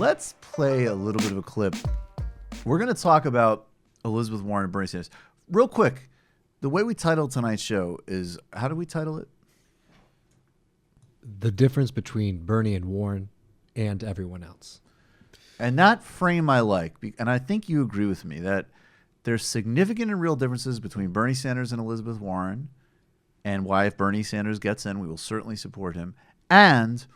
Let's play a little bit of a clip. We're going to talk about Elizabeth Warren and Bernie Sanders. Real quick, the way we titled tonight's show is, how do we title it? The difference between Bernie and Warren and everyone else. And that frame I like, and I think you agree with me, that there's significant and real differences between Bernie Sanders and Elizabeth Warren, and why if Bernie Sanders gets in, we will certainly support him, and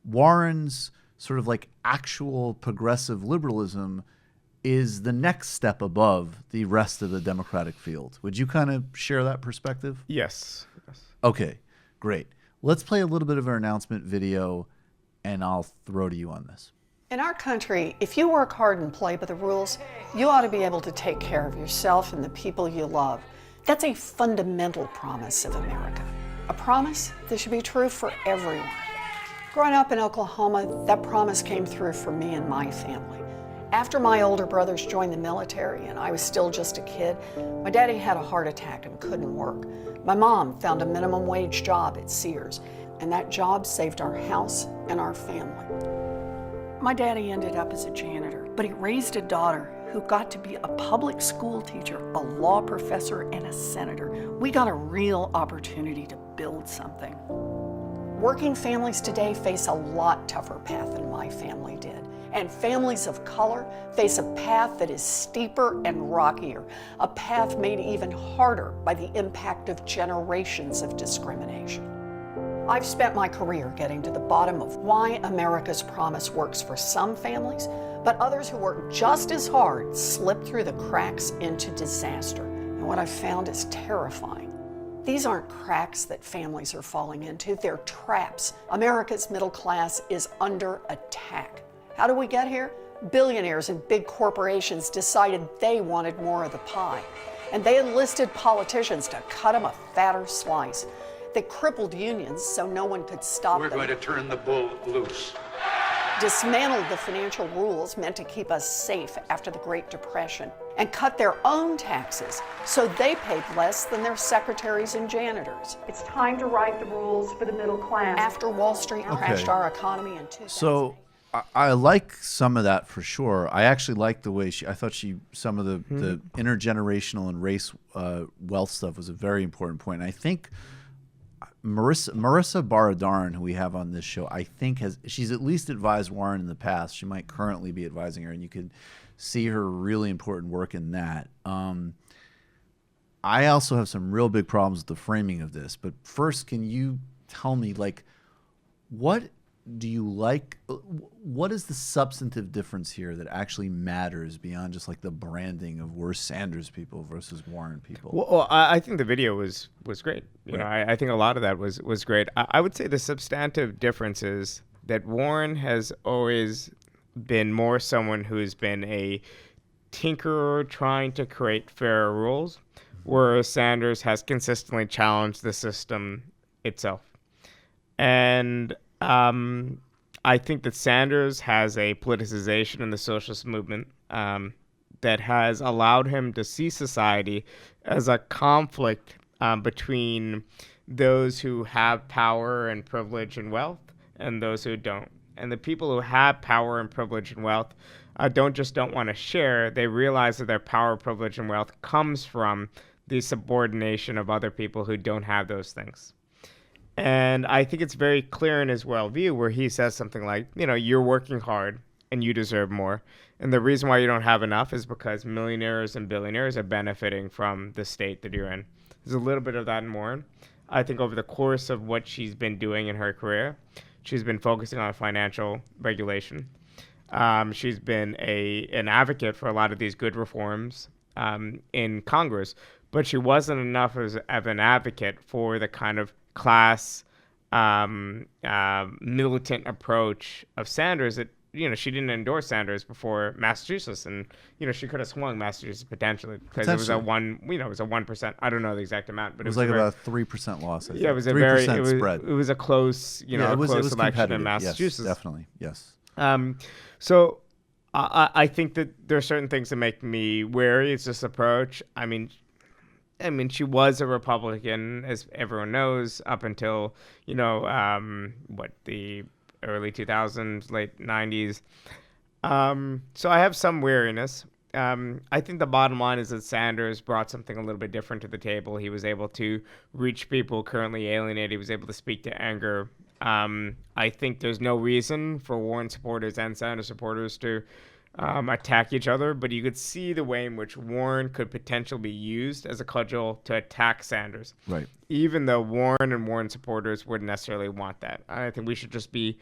Warren's sort of like actual progressive liberalism is the next step above the rest of the Democratic field. Would you kind of share that perspective? Yes. Okay, great. Let's play a little bit of our announcement video, and I'll throw to you on this. In our country, if you work hard and play by the rules, you ought to be able to take care of yourself and the people you love. That's a fundamental promise of America. A promise that should be true for everyone. Growing up in Oklahoma, that promise came through for me and my family. After my older brothers joined the military and I was still just a kid, my daddy had a heart attack and couldn't work. My mom found a minimum wage job at Sears, and that job saved our house and our family. My daddy ended up as a janitor, but he raised a daughter who got to be a public school teacher, a law professor, and a senator. We got a real opportunity to build something. Working families today face a lot tougher path than my family did. And families of color face a path that is steeper and rockier, a path made even harder by the impact of generations of discrimination. I've spent my career getting to the bottom of why America's promise works for some families, but others who work just as hard slip through the cracks into disaster. And what I've found is terrifying. These aren't cracks that families are falling into, they're traps. America's middle class is under attack. How did we get here? Billionaires and big corporations decided they wanted more of the pie, and they enlisted politicians to cut them a fatter slice. They crippled unions so no one could stop them. We're going to turn the bull loose. Dismantled the financial rules meant to keep us safe after the Great Depression, and cut their own taxes so they paid less than their secretaries and janitors. It's time to write the rules for the middle class. After Wall Street crashed our economy in 2008. So I like some of that for sure. I actually like the way I thought some of the intergenerational and race wealth stuff was a very important point. And I think Marissa Baradaran, who we have on this show, I think she's at least advised Warren in the past. She might currently be advising her, and you could see her really important work in that. I also have some real big problems with the framing of this. But first, can you tell me, like, what do you like? What is the substantive difference here that actually matters beyond just like the branding of we're Sanders people versus Warren people? Well, I think the video was great. You know, I think a lot of that was great. I would say the substantive difference is that Warren has always been more someone who's been a tinkerer trying to create fairer rules, whereas Sanders has consistently challenged the system itself. And I think that Sanders has a politicization in the socialist movement that has allowed him to see society as a conflict between those who have power and privilege and wealth and those who don't. And the people who have power and privilege and wealth don't want to share. They realize that their power, privilege, and wealth comes from the subordination of other people who don't have those things. And I think it's very clear in his worldview where he says something like, you know, you're working hard and you deserve more. And the reason why you don't have enough is because millionaires and billionaires are benefiting from the state that you're in. There's a little bit of that in Warren. I think over the course of what she's been doing in her career, she's been focusing on financial regulation. She's been an advocate for a lot of these good reforms in Congress, but she wasn't enough of an advocate for the kind of class militant approach of Sanders that, you know, she didn't endorse Sanders before Massachusetts, and, you know, she could have swung Massachusetts potentially because it was it was a 1%. I don't know the exact amount, but it was like about a 3% loss. I think. Yeah, it was a 3% spread. It was a close, a close election in Massachusetts. Yes, definitely, yes. So I think that there are certain things that make me wary of this approach. I mean, she was a Republican, as everyone knows, up until, the early 2000s, late 90s. So I have some wariness. I think the bottom line is that Sanders brought something a little bit different to the table. He was able to reach people currently alienated. He was able to speak to anger. I think there's no reason for Warren supporters and Sanders supporters to attack each other, but you could see the way in which Warren could potentially be used as a cudgel to attack Sanders. Right. Even though Warren and Warren supporters wouldn't necessarily want that. I think we should just be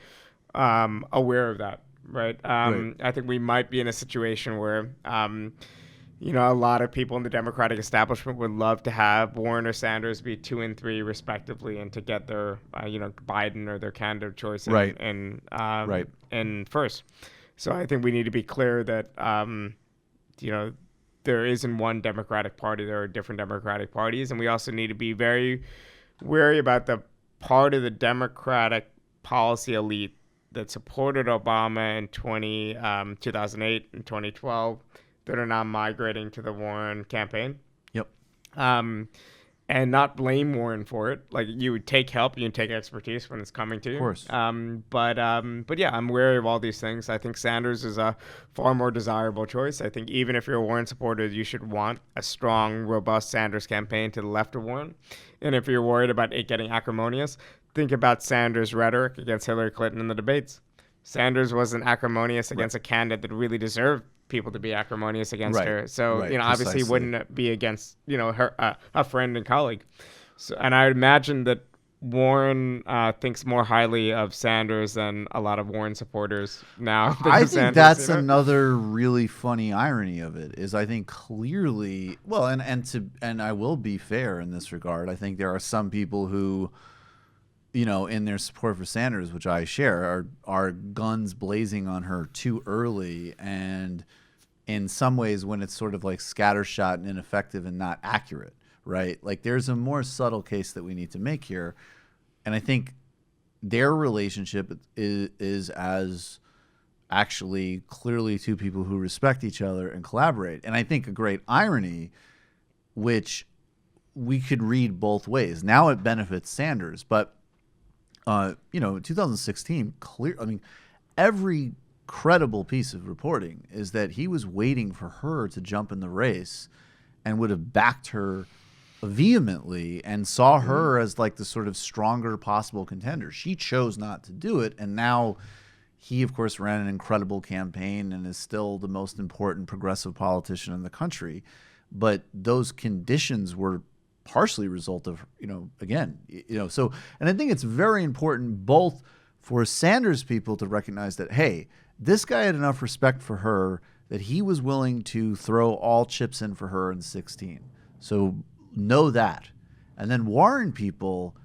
aware of that. Right. I think we might be in a situation where, a lot of people in the Democratic establishment would love to have Warren or Sanders be 2 and 3 respectively, and to get their, Biden or their candidate of choice in first. So I think we need to be clear that, there isn't one Democratic Party. There are different Democratic parties, and we also need to be very wary about the part of the Democratic policy elite that supported Obama in 2008 and 2012 that are now migrating to the Warren campaign. Yep. And not blame Warren for it. Like, you would take help, you would take expertise when it's coming to you. Of course. But yeah, I'm wary of all these things. I think Sanders is a far more desirable choice. I think even if you're a Warren supporter, you should want a strong, robust Sanders campaign to the left of Warren. And if you're worried about it getting acrimonious, think about Sanders' rhetoric against Hillary Clinton in the debates. Sanders wasn't acrimonious against a candidate that really deserved people to be acrimonious against her. So, obviously wouldn't be against, her, a friend and colleague. So, and I would imagine that Warren thinks more highly of Sanders than a lot of Warren supporters now. I think Sanders, that's another really funny irony of it is I think clearly, well, and I will be fair in this regard. I think there are some people who, in their support for Sanders, which I share, are guns blazing on her too early, and in some ways when it's sort of like scattershot and ineffective and not accurate, right? Like, there's a more subtle case that we need to make here, and I think their relationship is as actually clearly two people who respect each other and collaborate. And I think a great irony, which we could read both ways. Now it benefits Sanders, but 2016, every credible piece of reporting is that he was waiting for her to jump in the race and would have backed her vehemently and saw her as like the sort of stronger possible contender. She chose not to do it, and now he, of course, ran an incredible campaign and is still the most important progressive politician in the country. But those conditions were partially a result of, so, and I think it's very important both for Sanders people to recognize that, hey, this guy had enough respect for her that he was willing to throw all chips in for her in 2016. So know that. And then Warren people,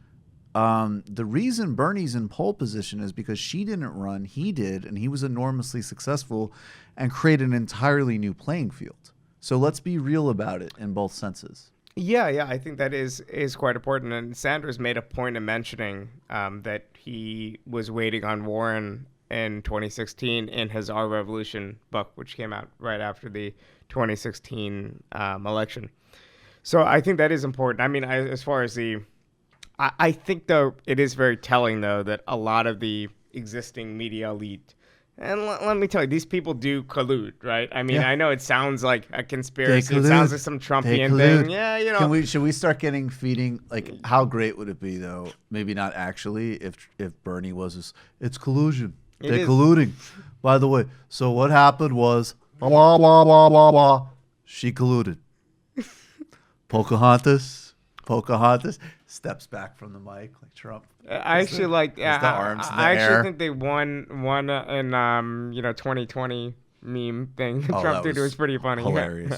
the reason Bernie's in pole position is because she didn't run, he did, and he was enormously successful and created an entirely new playing field. So let's be real about it in both senses. Yeah, I think that is quite important. And Sanders made a point of mentioning that he was waiting on Warren in 2016 in his Our Revolution book, which came out right after the 2016 election. So I think that is important. I mean, as far as I think, though, it is very telling, though, that a lot of the existing media elite, and let me tell you, these people do collude, right? I mean, I know it sounds like a conspiracy. It sounds like some Trumpian thing. Yeah, Should we start feeding, like, how great would it be, though? Maybe not actually, if Bernie was it's collusion. They're colluding. By the way, so what happened was blah, blah, blah, blah, blah. She colluded. Pocahontas steps back from the mic like Trump. I actually like. The arms in the I air. actually think they won in 2020 meme thing. Trump did. It was pretty funny. Hilarious.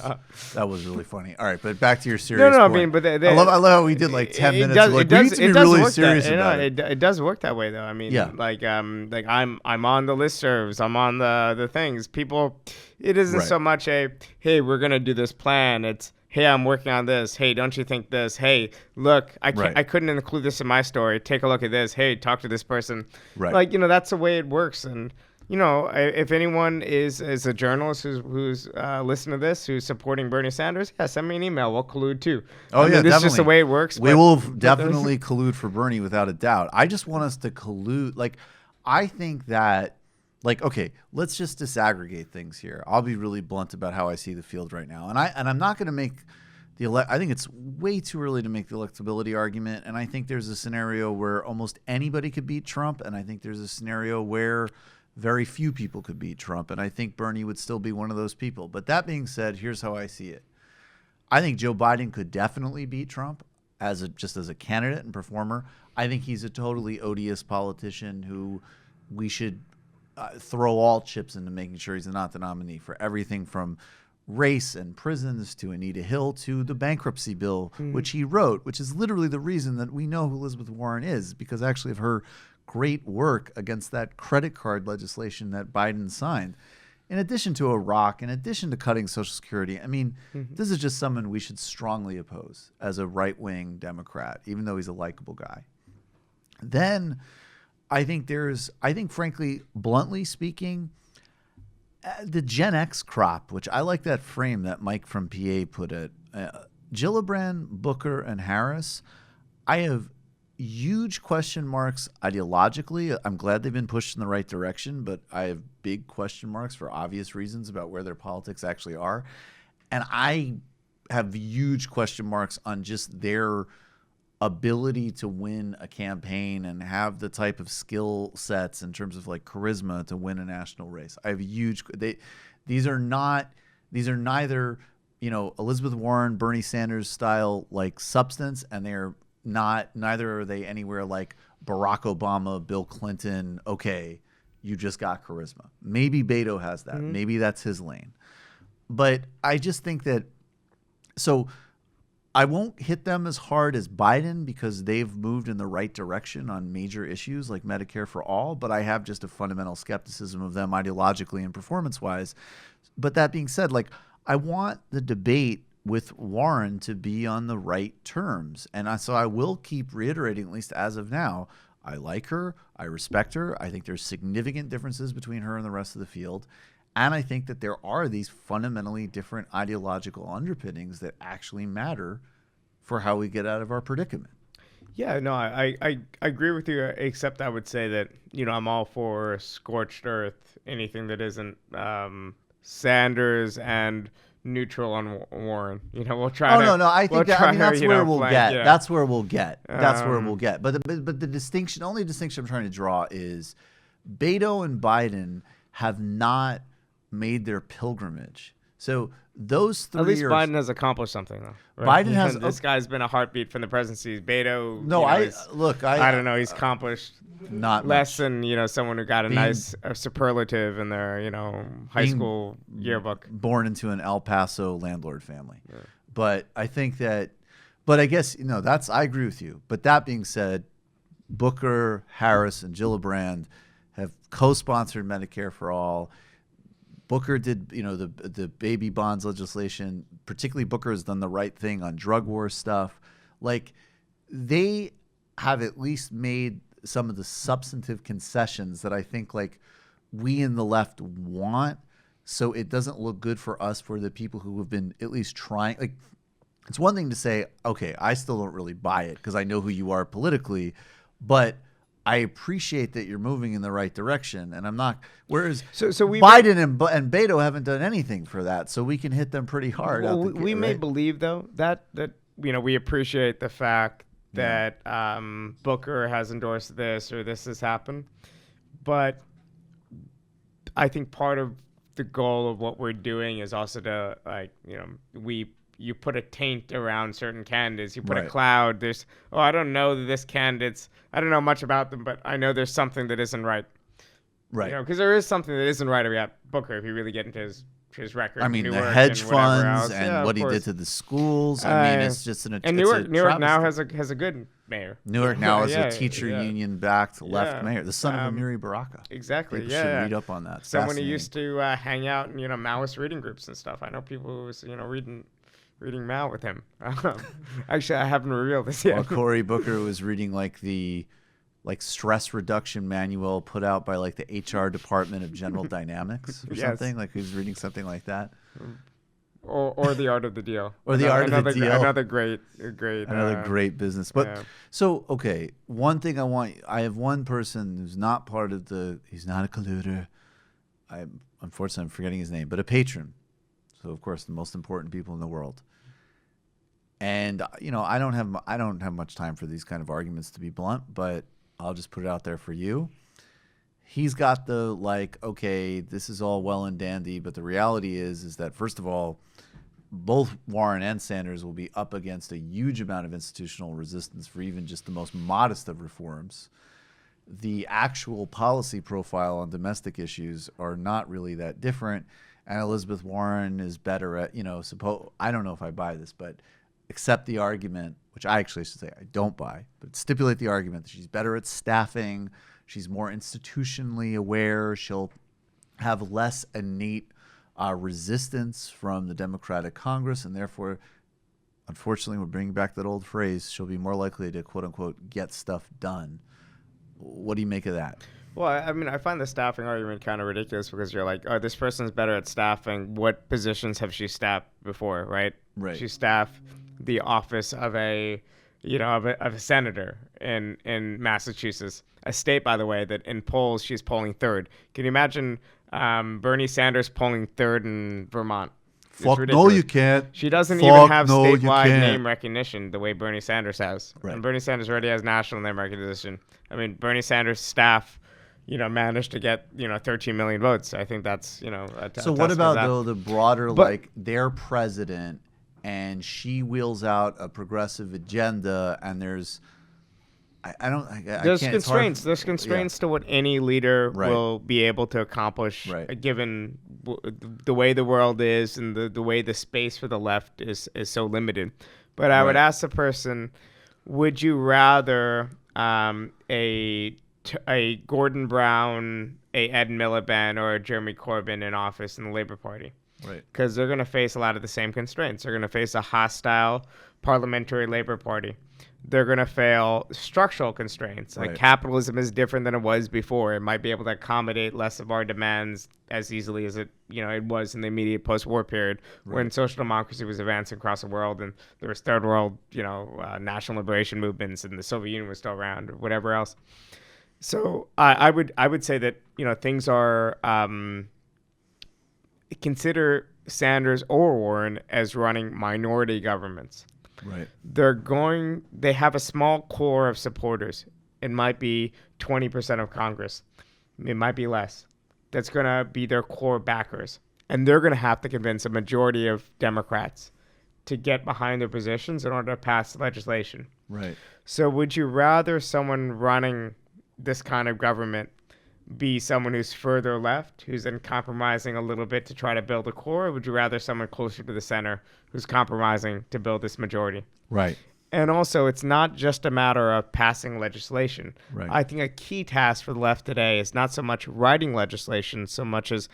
That was really funny. All right, but back to your serious. No, point. I mean, but I love how we did like 10 minutes. We need to be really serious about it. It does work that way, though. I mean, like I'm on the listservs. I'm on the things. People, it isn't so much hey, we're gonna do this plan. It's, hey, I'm working on this. Hey, don't you think this? Hey, look, I couldn't include this in my story. Take a look at this. Hey, talk to this person. Right. Like, that's the way it works. And, if anyone is a journalist who's listening to this, who's supporting Bernie Sanders, send me an email. We'll collude too. This is just the way it works. We will definitely collude for Bernie without a doubt. I just want us to collude. Like, I think that like, okay, let's just disaggregate things here. I'll be really blunt about how I see the field right now. And I'm not going to make I think it's way too early to make the electability argument. And I think there's a scenario where almost anybody could beat Trump. And I think there's a scenario where very few people could beat Trump. And I think Bernie would still be one of those people. But that being said, here's how I see it. I think Joe Biden could definitely beat Trump just as a candidate and performer. I think he's a totally odious politician who we should throw all chips into making sure he's not the nominee for everything from race and prisons to Anita Hill to the bankruptcy bill, which he wrote, which is literally the reason that we know who Elizabeth Warren is, because actually of her great work against that credit card legislation that Biden signed. In addition to Iraq, in addition to cutting Social Security, I mean, this is just someone we should strongly oppose as a right-wing Democrat, even though he's a likable guy. Then I think frankly, bluntly speaking, the Gen X crop, which I like that frame that Mike from PA put it, Gillibrand, Booker, and Harris, I have huge question marks ideologically. I'm glad they've been pushed in the right direction, but I have big question marks for obvious reasons about where their politics actually are. And I have huge question marks on just their ability to win a campaign and have the type of skill sets in terms of like charisma to win a national race. I have these are neither, Elizabeth Warren, Bernie Sanders style like substance, and neither are they anywhere like Barack Obama, Bill Clinton. Okay, you just got charisma. Maybe Beto has that. Maybe that's his lane. But I just think that, so I won't hit them as hard as Biden because they've moved in the right direction on major issues like Medicare for all, but I have just a fundamental skepticism of them ideologically and performance-wise. But that being said, like, I want the debate with Warren to be on the right terms. And so I will keep reiterating, at least as of now, I like her, I respect her, I think there's significant differences between her and the rest of the field. And I think that there are these fundamentally different ideological underpinnings that actually matter for how we get out of our predicament. Yeah, no, I agree with you, except I would say that, I'm all for scorched earth, anything that isn't Sanders and neutral on Warren. We'll try to... No, I think that's where we'll get. Yeah. That's where we'll get. That's where we'll get. But the only distinction I'm trying to draw is Beto and Biden have not made their pilgrimage. So those three. At least Biden has accomplished something, though. Right? Biden has. This guy's been a heartbeat from the presidency. Beto. No, I don't know. He's accomplished not less much. than someone who got a nice superlative in their high school yearbook. Born into an El Paso landlord family, but I think that. But I guess I agree with you. But that being said, Booker, Harris, and Gillibrand have co-sponsored Medicare for all. Booker did, the baby bonds legislation. Particularly, Booker has done the right thing on drug war stuff. Like, they have at least made some of the substantive concessions that I think, like, we in the left want. So it doesn't look good for us, for the people who have been at least trying. Like, it's one thing to say, okay, I still don't really buy it because I know who you are politically, but I appreciate that you're moving in the right direction, and I'm not. Whereas Biden and Beto haven't done anything for that, so we can hit them pretty hard. Well, we may believe though that we appreciate the fact that Booker has endorsed this or this has happened, but I think part of the goal of what we're doing is also to you put a taint around certain candidates. You put a cloud. I don't know this candidate's. I don't know much about them, but I know there's something that isn't right. Right. Because there is something that isn't right about Booker if you really get into his record. I mean, Newark the hedge and whatever funds else. and what he did to the schools. I mean, it's just and Newark now has a good mayor. Newark now is a teacher union backed left mayor, the son of Amiri Baraka. Exactly. People should read up on that. Someone who used to hang out in Maoist reading groups and stuff. I know people who was reading Mao with him. Actually, I haven't revealed this yet. Well, Cory Booker was reading the stress reduction manual put out by the HR department of General Dynamics or something. Like, he was reading something like that. Or The Art of the Deal. Or The Art of the Deal. Another great business. But so, okay, one thing I have one person who's not part of he's not a colluder, unfortunately I'm forgetting his name, but a patron. So of course the most important people in the world. And I don't have much time for these kind of arguments, to be blunt, but I'll just put it out there for you. He's got the okay, this is all well and dandy, but the reality is that first of all, both Warren and Sanders will be up against a huge amount of institutional resistance for even just the most modest of reforms. The actual policy profile on domestic issues are not really that different, and Elizabeth Warren is better at I don't know if I buy this, but accept the argument, which I actually should say I don't buy, but stipulate the argument that she's better at staffing, she's more institutionally aware, she'll have less innate resistance from the Democratic Congress, and therefore, unfortunately, we're bringing back that old phrase, she'll be more likely to, quote-unquote, get stuff done. What do you make of that? Well, I mean, I find the staffing argument kind of ridiculous because you're like, oh, this person's better at staffing. What positions have she staffed before, right? Right. She staffed the office of a senator in Massachusetts, a state, by the way, that in polls she's polling third. Can you imagine Bernie Sanders polling third in Vermont? Fuck no, you can't. She doesn't even have no, statewide name recognition the way Bernie Sanders has. Right. And Bernie Sanders already has national name recognition. I mean, Bernie Sanders' staff, managed to get, 13 million votes. I think that's, So what about, though, the broader, their president, and she wheels out a progressive agenda, and there's there's constraints. There's constraints to what any leader will be able to accomplish, given the way the world is and the way the space for the left is so limited. But I would ask the person, would you rather a Gordon Brown, a Ed Miliband, or a Jeremy Corbyn in office in the Labour Party? Right. Because they're going to face a lot of the same constraints. They're going to face a hostile parliamentary Labour Party. They're going to fail structural constraints. Like capitalism is different than it was before. It might be able to accommodate less of our demands as easily as it was in the immediate post-war period when social democracy was advancing across the world and there was third world, national liberation movements and the Soviet Union was still around or whatever else. So I would say that, things are consider Sanders or Warren as running minority governments. Right. They have a small core of supporters. It might be 20% of Congress. It might be less. That's going to be their core backers. And they're going to have to convince a majority of Democrats to get behind their positions in order to pass legislation. Right. So would you rather someone running this kind of government be someone who's further left, who's then compromising a little bit to try to build a core, or would you rather someone closer to the center who's compromising to build this majority? Right. And also, it's not just a matter of passing legislation. Right. I think a key task for the left today is not so much writing legislation, so much as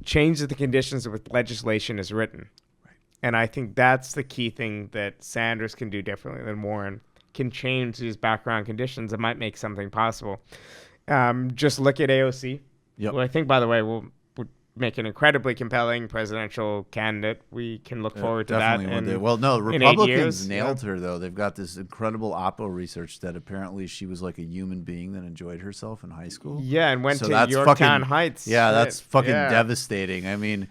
changing the conditions in which legislation is written. Right. And I think that's the key thing that Sanders can do differently than Warren, can change these background conditions that might make something possible. Just look at AOC, who I think, by the way, would make an incredibly compelling presidential candidate. We can look forward to that. Well, no, Republicans nailed her, though. They've got this incredible Oppo research that apparently she was like a human being that enjoyed herself in high school. Yeah, and went to Yorktown Heights. Yeah, that's fucking devastating. I mean,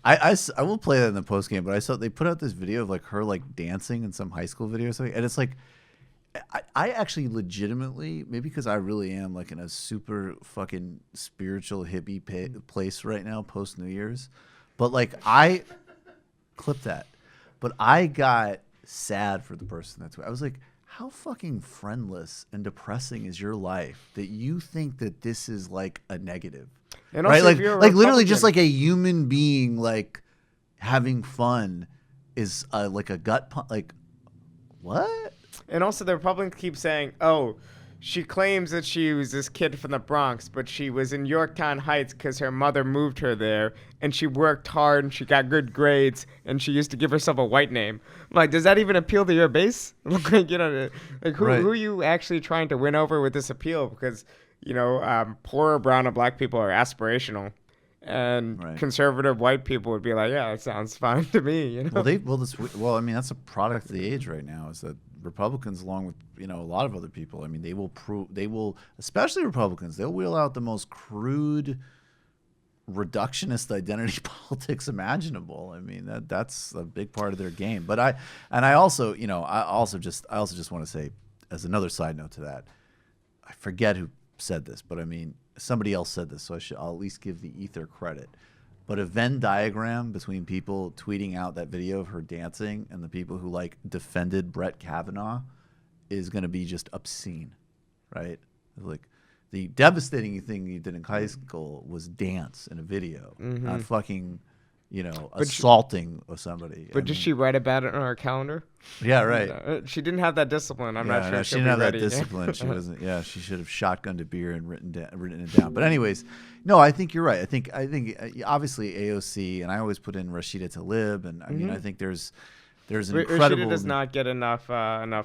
I will play that in the post game, but I saw they put out this video of like her like dancing in some high school video or something, and it's like, I actually legitimately, maybe because I really am like in a super fucking spiritual hippie place right now post New Year's, but like I clip that, but I got sad for the person that's. I was like, how fucking friendless and depressing is your life that you think that this is like a negative, and right? Also, like literally just like a human being like having fun is like a gut punch. Like what? And also, the Republicans keep saying, oh, she claims that she was this kid from the Bronx, but she was in Yorktown Heights because her mother moved her there, and she worked hard, and she got good grades, and she used to give herself a white name. I'm like, does that even appeal to your base? Like, who are you actually trying to win over with this appeal? Because, poor brown and black people are aspirational. And conservative white people would be like, yeah, that sounds fine to me. Well, I mean, that's a product of the age right now, is that Republicans, along with a lot of other people, I mean, they will especially Republicans, they'll wheel out the most crude reductionist identity politics imaginable. I mean, that's a big part of their game. But I also just want to say, as another side note to that, I forget who said this, but I mean, somebody else said this, so I'll at least give the ether credit. But a Venn diagram between people tweeting out that video of her dancing and the people who like defended Brett Kavanaugh is going to be just obscene, right? Like, the devastating thing you did in high school was dance in a video, not fucking, assaulting somebody. But did she write about it on her calendar? Yeah, right. She didn't have that discobline. I'm not sure no, she didn't have that discipline. She wasn't. Yeah, she should have shotgunned a beer and written it down. But anyways, no, I think you're right. I think obviously AOC, and I always put in Rashida Tlaib, and I mean I think there's an incredible. Rashida does not get enough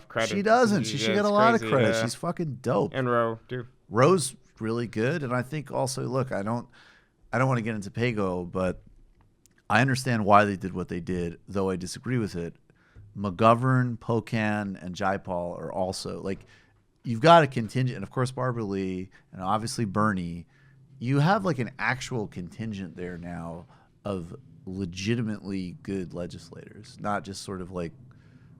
credit. She doesn't. She should get a lot of credit. Yeah. She's fucking dope. And Roe too. Roe's really good, and I think also, look, I don't want to get into Pago, but I understand why they did what they did, though I disagree with it. McGovern, Pocan, and Jaipal are also, like, you've got a contingent, and of course Barbara Lee, and obviously Bernie. You have like an actual contingent there now of legitimately good legislators, not just sort of like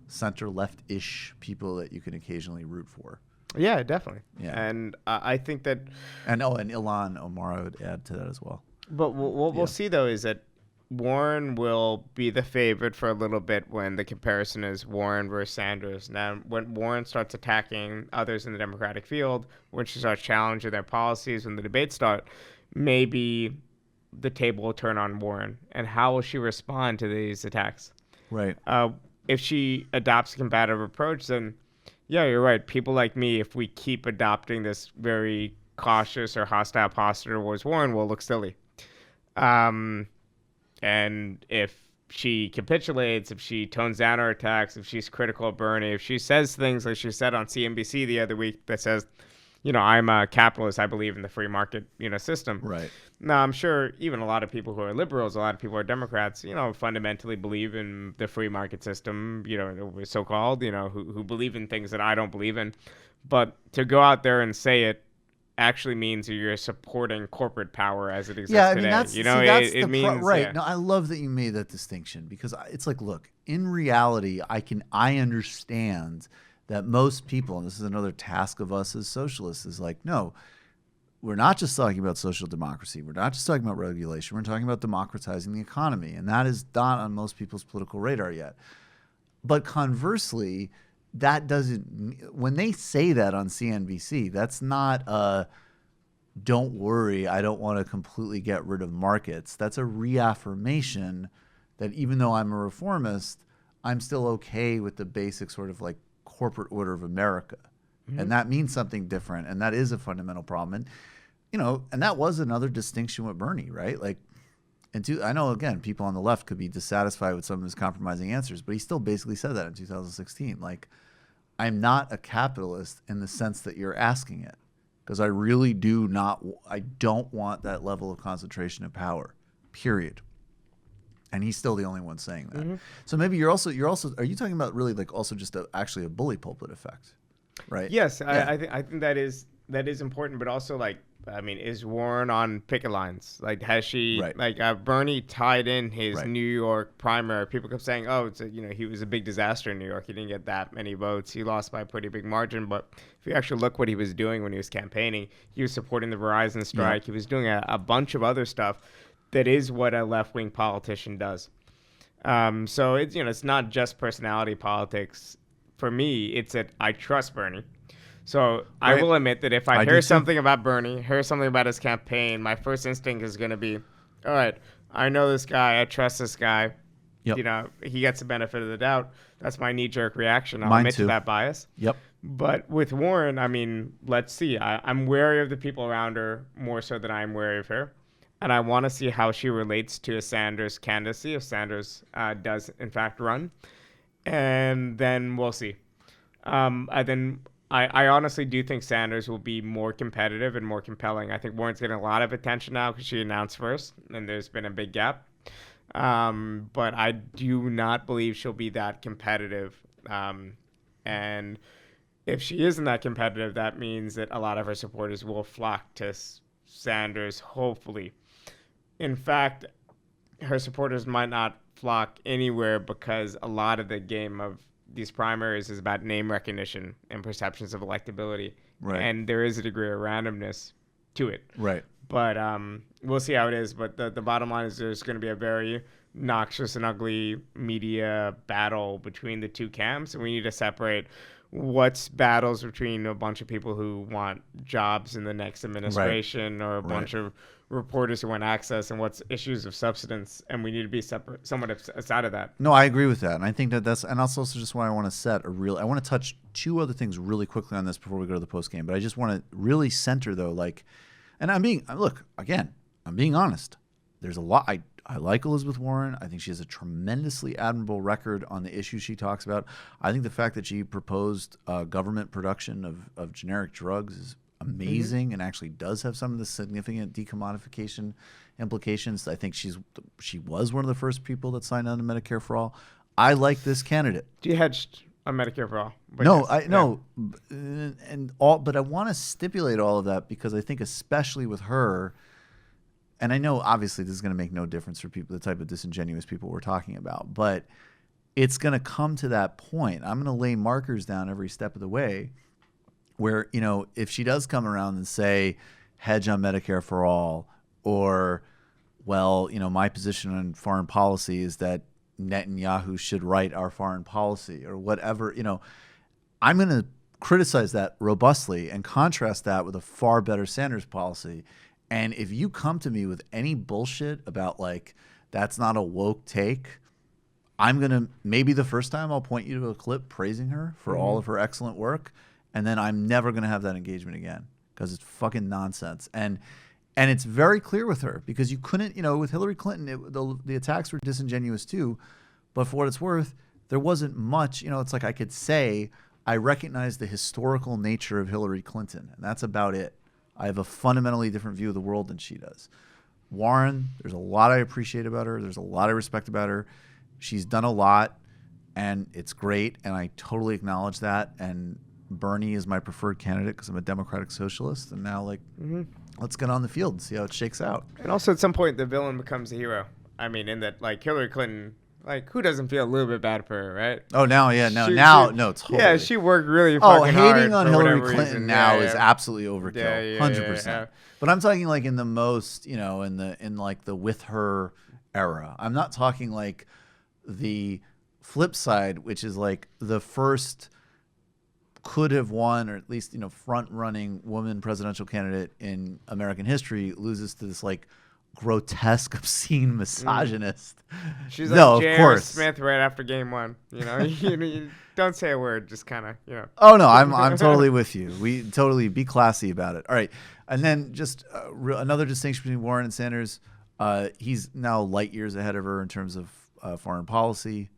center-left-ish people that you can occasionally root for. Yeah, definitely. Yeah. And I think that... And Ilhan Omar, I would add to that as well. But what we'll see, though, is that Warren will be the favorite for a little bit when the comparison is Warren versus Sanders. Now, when Warren starts attacking others in the Democratic field, when she starts challenging their policies, when the debates start, maybe the table will turn on Warren. And how will she respond to these attacks? Right. If she adopts a combative approach, then... Yeah, you're right. People like me, if we keep adopting this very cautious or hostile posture towards Warren, will look silly. And if she capitulates, if she tones down her attacks, if she's critical of Bernie, if she says things like she said on CNBC the other week that says, I'm a capitalist, I believe in the free market, system. Right. Now, I'm sure even a lot of people who are liberals, a lot of people who are Democrats, fundamentally believe in the free market system, so-called, who believe in things that I don't believe in. But to go out there and say it actually means that you're supporting corporate power as it exists today. That's it means right. Yeah. No, I love that you made that distinction, because it's like, look, in reality, I understand that most people, and this is another task of us as socialists, is like, no, we're not just talking about social democracy. We're not just talking about regulation. We're talking about democratizing the economy. And that is not on most people's political radar yet. But conversely, that doesn't, when they say that on CNBC, that's not don't worry, I don't want to completely get rid of markets. That's a reaffirmation that even though I'm a reformist, I'm still okay with the basic sort of like corporate order of America. Mm-hmm. And that means something different. And that is a fundamental problem. And, and that was another distinction with Bernie, right? Like, I know, again, people on the left could be dissatisfied with some of his compromising answers, but he still basically said that in 2016. Like, I'm not a capitalist in the sense that you're asking it, because I really I don't want that level of concentration of power, period. And he's still the only one saying that. Mm-hmm. So maybe are you talking about really like also just actually a bully pulpit effect, right? Yes, yeah. I think that is important, but also like, I mean, is Warren on picket lines? Like, has she, right. Like Bernie tied in his right. New York primary. People kept saying, oh, he was a big disaster in New York. He didn't get that many votes. He lost by a pretty big margin. But if you actually look what he was doing when he was campaigning, he was supporting the Verizon strike. Yeah. He was doing a bunch of other stuff. That is what a left-wing politician does. So it's it's not just personality politics. For me, it's that I trust Bernie. So right. I will admit that if I hear something about Bernie, hear something about his campaign, my first instinct is going to be, all right, I know this guy, I trust this guy. Yep. He gets the benefit of the doubt. That's my knee-jerk reaction. I'll admit to that bias. Yep. But with Warren, I mean, let's see. I'm wary of the people around her more so than I'm wary of her. And I want to see how she relates to a Sanders candidacy, if Sanders does, in fact, run. And then we'll see. I honestly do think Sanders will be more competitive and more compelling. I think Warren's getting a lot of attention now because she announced first, and there's been a big gap. But I do not believe she'll be that competitive. And if she isn't that competitive, that means that a lot of her supporters will flock to Sanders, hopefully. in fact, her supporters might not flock anywhere because a lot of the game of these primaries is about name recognition and perceptions of electability. Right. And there is a degree of randomness to it. Right. But we'll see how it is. But the bottom line is there's going to be a very noxious and ugly media battle between the two camps. And we need to separate what's battles between a bunch of people who want jobs in the next administration or a bunch of reporters who want access, and what's issues of substance. And we need to be separate, somewhat aside of that. No, I agree with that. And I think that's, and that's also just why I want to set I want to touch two other things really quickly on this before we go to the post game. But I just want to really center though, and I'm being honest. There's a lot. I like Elizabeth Warren. I think she has a tremendously admirable record on the issues she talks about. I think the fact that she proposed government production of generic drugs is amazing and actually does have some of the significant decommodification implications. I think she was one of the first people that signed on to Medicare for All. I like this candidate. Do you hedged on Medicare for All? But I want to stipulate all of that because I think especially with her, and I know obviously this is going to make no difference for people, the type of disingenuous people we're talking about, but it's going to come to that point. I'm going to lay markers down every step of the way where, if she does come around and say, hedge on Medicare for All, or, my position on foreign policy is that Netanyahu should write our foreign policy or whatever, I'm going to criticize that robustly and contrast that with a far better Sanders policy. And if you come to me with any bullshit about that's not a woke take, I'm going to, maybe the first time I'll point you to a clip praising her for all of her excellent work. And then I'm never going to have that engagement again because it's fucking nonsense. And it's very clear with her because you couldn't, with Hillary Clinton, the attacks were disingenuous too. But for what it's worth, there wasn't much, it's like I could say, I recognize the historical nature of Hillary Clinton, and that's about it. I have a fundamentally different view of the world than she does. Warren, there's a lot I appreciate about her. There's a lot I respect about her. She's done a lot, and it's great, and I totally acknowledge that. And Bernie is my preferred candidate because I'm a democratic socialist. And now, let's get on the field and see how it shakes out. And also, at some point, the villain becomes a hero. I mean, in that, Hillary Clinton, who doesn't feel a little bit bad for her, right? Oh, now, totally. Yeah, she worked really fucking hard. Hating on Hillary Clinton reason. now is absolutely overkill, 100%. Yeah. But I'm talking in the most, in the with her era. I'm not talking the flip side, which is the first could have won, or at least front running woman presidential candidate in American history loses to this grotesque, obscene misogynist. She's no, J.R. of course. Smith right after game one. You don't say a word, just kind of, Oh no, I'm totally with you. We totally be classy about it. All right, and then just another distinction between Warren and Sanders. He's now light years ahead of her in terms of foreign policy.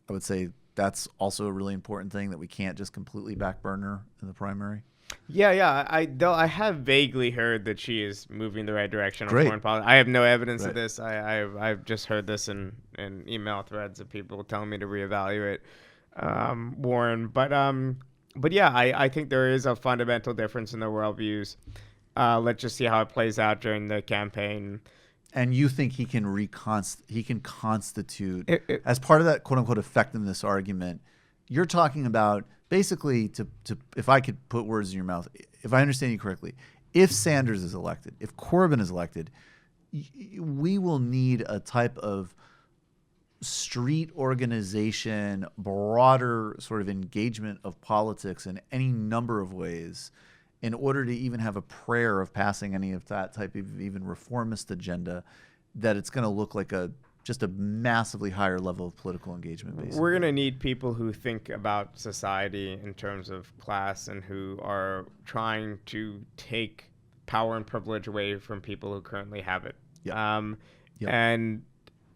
I would say that's also a really important thing that we can't just completely backburn her in the primary. Yeah. I have vaguely heard that she is moving in the right direction on Great. foreign policy. I have no evidence Right. of this. I've just heard this in email threads of people telling me to reevaluate Warren. But yeah, I think there is a fundamental difference in their worldviews. Let's just see how it plays out during the campaign. And you think he can constitute as part of that quote unquote effectiveness argument? You're talking about basically to if I could put words in your mouth, if I understand you correctly, if Sanders is elected, if Corbyn is elected, we will need a type of street organization, broader sort of engagement of politics in any number of ways in order to even have a prayer of passing any of that type of even reformist agenda, that it's going to look like just a massively higher level of political engagement. Basically, we're going to need people who think about society in terms of class and who are trying to take power and privilege away from people who currently have it. Yep. And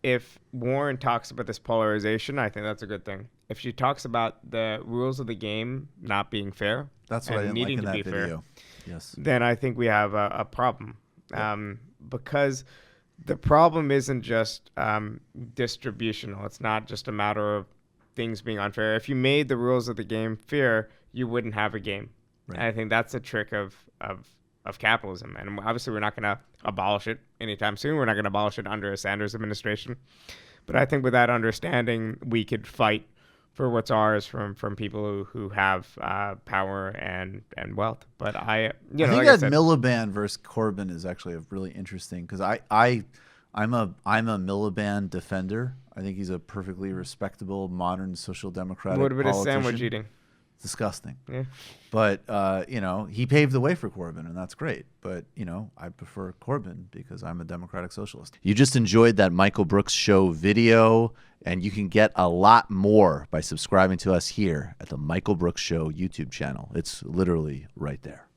if Warren talks about this polarization, I think that's a good thing. If she talks about the rules of the game not being fair, that's what I didn't like in that video. Fair, yes. Then I think we have a problem. Yep. Because the problem isn't just distributional. It's not just a matter of things being unfair. If you made the rules of the game fair, you wouldn't have a game. Right. And I think that's a trick of capitalism. And obviously we're not going to abolish it anytime soon. We're not going to abolish it under a Sanders administration. But I think with that understanding, we could fight for what's ours from people who have power and wealth. But I think like that said, Miliband versus Corbyn is actually a really interesting, because I'm a Miliband defender. I think he's a perfectly respectable modern social democratic what about his politician. sandwich eating? Disgusting. Yeah. But he paved the way for Corbyn, and that's great. But I prefer Corbyn because I'm a democratic socialist. You just enjoyed that Michael Brooks Show video, and you can get a lot more by subscribing to us here at the Michael Brooks Show YouTube channel. It's literally right there.